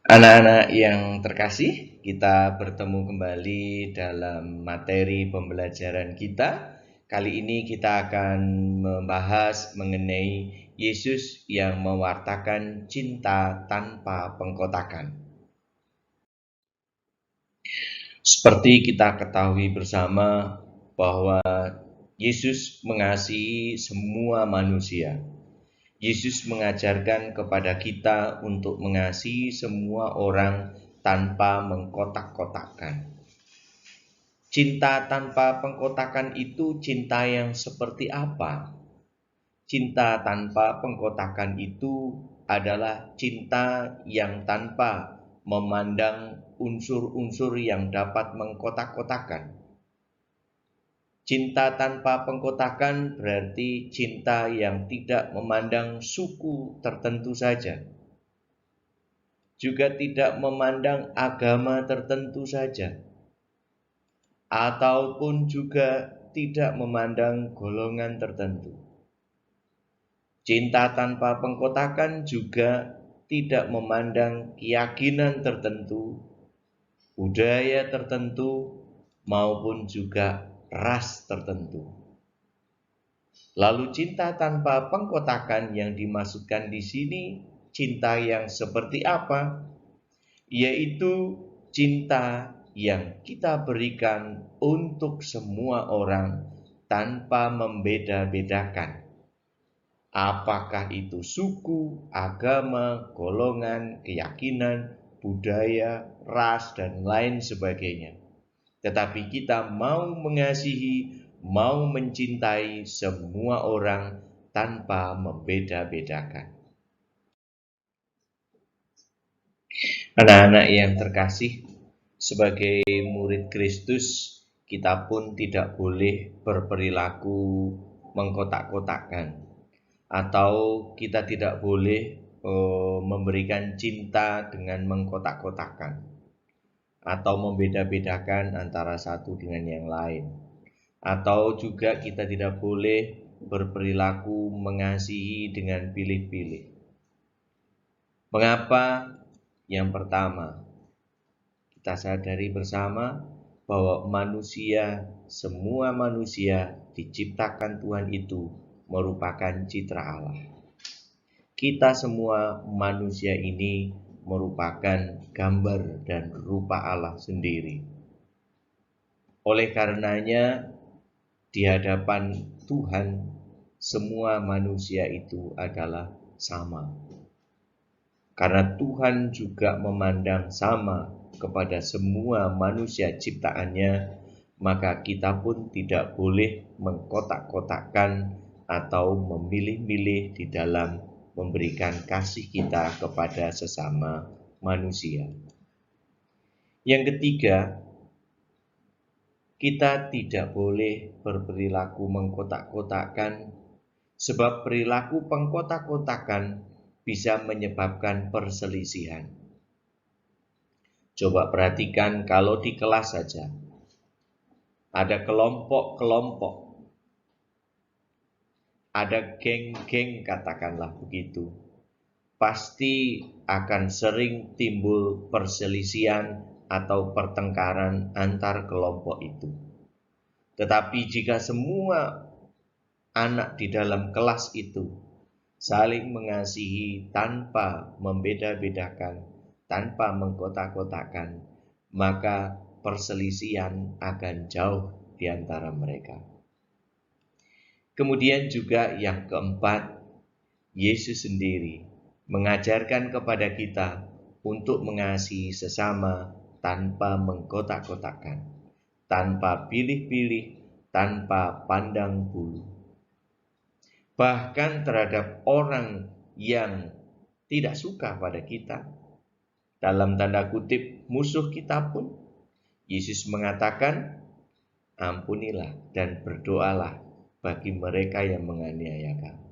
Anak-anak yang terkasih, kita bertemu kembali dalam materi pembelajaran kita. Kali ini kita akan membahas mengenai Yesus yang mewartakan cinta tanpa pengkotakan. Seperti kita ketahui bersama bahwa Yesus mengasihi semua manusia. Yesus mengajarkan kepada kita untuk mengasihi semua orang tanpa mengkotak-kotakkan. Cinta tanpa pengkotakan itu cinta yang seperti apa? Cinta tanpa pengkotakan itu adalah cinta yang tanpa memandang unsur-unsur yang dapat mengkotak-kotakan. Cinta tanpa pengkotakan berarti cinta yang tidak memandang suku tertentu saja. Juga tidak memandang agama tertentu saja. Ataupun juga tidak memandang golongan tertentu. Cinta tanpa pengkotakan juga tidak memandang keyakinan tertentu, budaya tertentu, maupun juga ras tertentu. Lalu cinta tanpa pengkotakan yang dimaksudkan di sini, cinta yang seperti apa? Yaitu cinta yang kita berikan untuk semua orang tanpa membeda-bedakan. Apakah itu suku, agama, golongan, keyakinan, budaya, ras, dan lain sebagainya. Tetapi kita mau mengasihi, mau mencintai semua orang tanpa membeda-bedakan. Anak-anak yang terkasih, sebagai murid Kristus, kita pun tidak boleh berperilaku mengkotak-kotakkan, atau kita tidak boleh memberikan cinta dengan mengkotak-kotakkan, atau membeda-bedakan antara satu dengan yang lain. Atau juga kita tidak boleh berperilaku mengasihi dengan pilih-pilih. Mengapa? Yang pertama, kita sadari bersama bahwa semua manusia diciptakan Tuhan itu merupakan citra Allah. Kita semua manusia ini merupakan gambar dan rupa Allah sendiri. Oleh karenanya, di hadapan Tuhan, semua manusia itu adalah sama. Karena Tuhan juga memandang sama kepada semua manusia ciptaannya, maka kita pun tidak boleh mengkotak-kotakkan atau memilih-milih di dalam memberikan kasih kita kepada sesama manusia. Yang ketiga, kita tidak boleh berperilaku mengkotak-kotakkan, sebab perilaku pengkotak-kotakan bisa menyebabkan perselisihan. Coba perhatikan kalau di kelas saja, ada kelompok-kelompok, ada geng-geng, katakanlah begitu. Pasti akan sering timbul perselisihan atau pertengkaran antar kelompok itu. Tetapi jika semua anak di dalam kelas itu saling mengasihi tanpa membeda-bedakan, tanpa mengkotak-kotakan, maka perselisihan akan jauh di antara mereka. Kemudian juga yang keempat, Yesus sendiri mengajarkan kepada kita untuk mengasihi sesama tanpa mengkotak-kotakkan, tanpa pilih-pilih, tanpa pandang bulu. Bahkan terhadap orang yang tidak suka pada kita, dalam tanda kutip musuh kita pun, Yesus mengatakan, ampunilah dan berdoalah bagi mereka yang menganiaya kamu.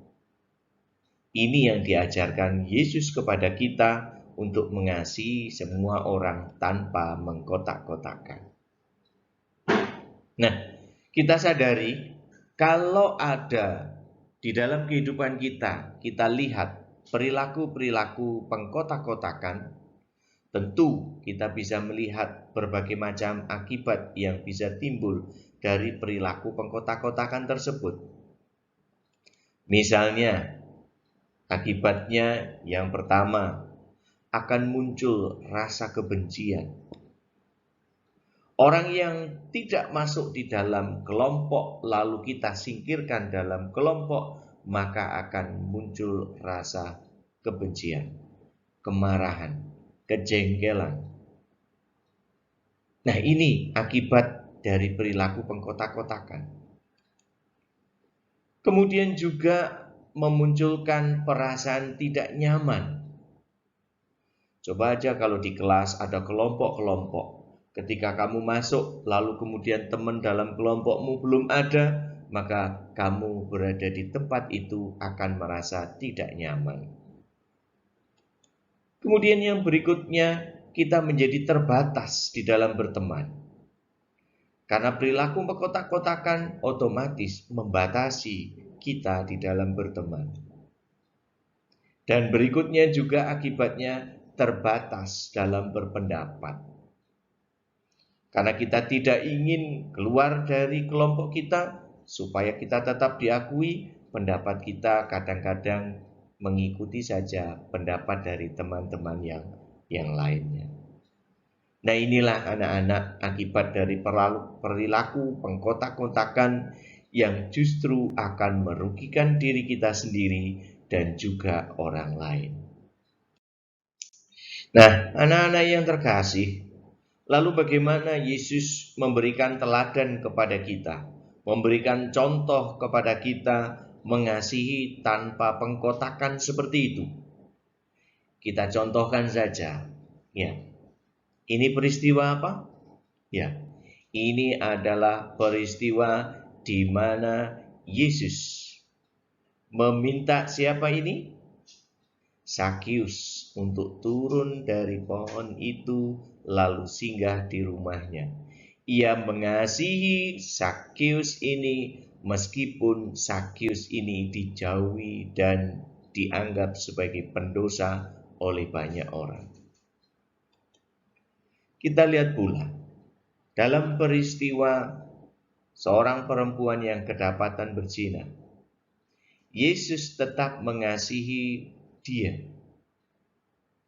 Ini yang diajarkan Yesus kepada kita untuk mengasihi semua orang tanpa mengkotak-kotakkan. Nah, kita sadari kalau ada di dalam kehidupan kita lihat perilaku-perilaku pengkotak-kotakan, tentu kita bisa melihat berbagai macam akibat yang bisa timbul dari perilaku pengkotak-kotakan tersebut. Misalnya, akibatnya yang pertama akan muncul rasa kebencian. Orang yang tidak masuk di dalam kelompok lalu kita singkirkan dalam kelompok, maka akan muncul rasa kebencian, kemarahan, kejengkelan. Nah, ini akibat dari perilaku pengkotak-kotakan. Kemudian juga memunculkan perasaan tidak nyaman. Coba aja kalau di kelas ada kelompok-kelompok. Ketika kamu masuk, lalu kemudian teman dalam kelompokmu belum ada, maka kamu berada di tempat itu akan merasa tidak nyaman. Kemudian yang berikutnya, kita menjadi terbatas di dalam berteman. Karena perilaku pengkotak-kotakan otomatis membatasi kita di dalam berteman. Dan berikutnya juga akibatnya terbatas dalam berpendapat. Karena kita tidak ingin keluar dari kelompok kita, supaya kita tetap diakui, pendapat kita kadang-kadang mengikuti saja pendapat dari teman-teman yang lainnya. Nah, inilah anak-anak akibat dari perilaku pengkotak-kotakan yang justru akan merugikan diri kita sendiri dan juga orang lain. Nah, anak-anak yang terkasih, lalu bagaimana Yesus memberikan teladan kepada kita, memberikan contoh kepada kita mengasihi tanpa pengkotakan seperti itu? Kita contohkan saja. Ya. Ini peristiwa apa? Ya. Ini adalah peristiwa di mana Yesus meminta siapa ini? Zakius untuk turun dari pohon itu lalu singgah di rumahnya. Ia mengasihi Zakius ini meskipun Zakius ini dijauhi dan dianggap sebagai pendosa oleh banyak orang. Kita lihat pula dalam peristiwa seorang perempuan yang kedapatan berzina, Yesus tetap mengasihi dia.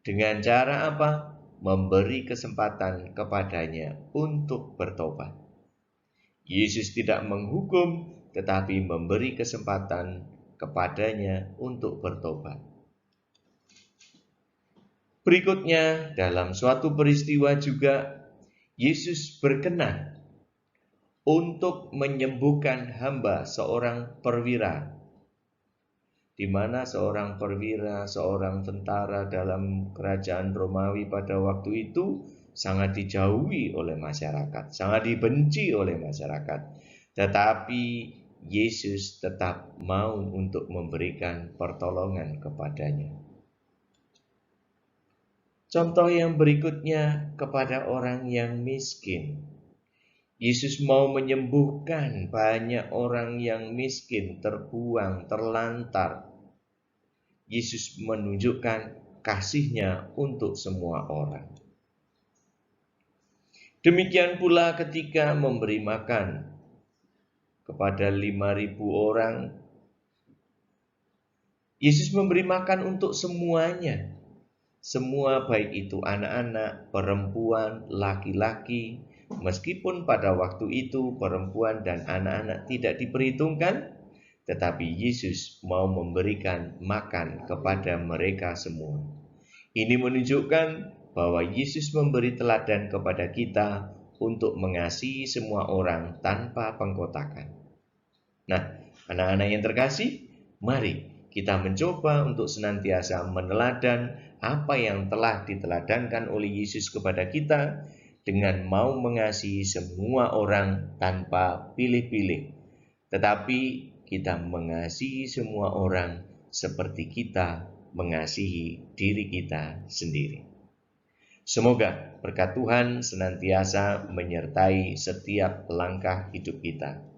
Dengan cara apa? Memberi kesempatan kepadanya untuk bertobat. Yesus tidak menghukum, tetapi memberi kesempatan kepadanya untuk bertobat. Berikutnya, dalam suatu peristiwa juga, Yesus berkenan untuk menyembuhkan hamba seorang perwira, di mana seorang perwira, seorang tentara dalam kerajaan Romawi pada waktu itu sangat dijauhi oleh masyarakat, sangat dibenci oleh masyarakat. Tetapi Yesus tetap mau untuk memberikan pertolongan kepadanya. Contoh yang berikutnya kepada orang yang miskin. Yesus mau menyembuhkan banyak orang yang miskin, terbuang, terlantar. Yesus menunjukkan kasih-Nya untuk semua orang. Demikian pula ketika memberi makan kepada 5.000 orang, Yesus memberi makan untuk semuanya. Semua, baik itu anak-anak, perempuan, laki-laki, meskipun pada waktu itu perempuan dan anak-anak tidak diperhitungkan, tetapi Yesus mau memberikan makan kepada mereka semua. Ini menunjukkan bahwa Yesus memberi teladan kepada kita untuk mengasihi semua orang tanpa pengkotakan. Nah, anak-anak yang terkasih, mari kita mencoba untuk senantiasa meneladan apa yang telah diteladankan oleh Yesus kepada kita dengan mau mengasihi semua orang tanpa pilih-pilih. Tetapi kita mengasihi semua orang seperti kita mengasihi diri kita sendiri. Semoga berkat Tuhan senantiasa menyertai setiap langkah hidup kita.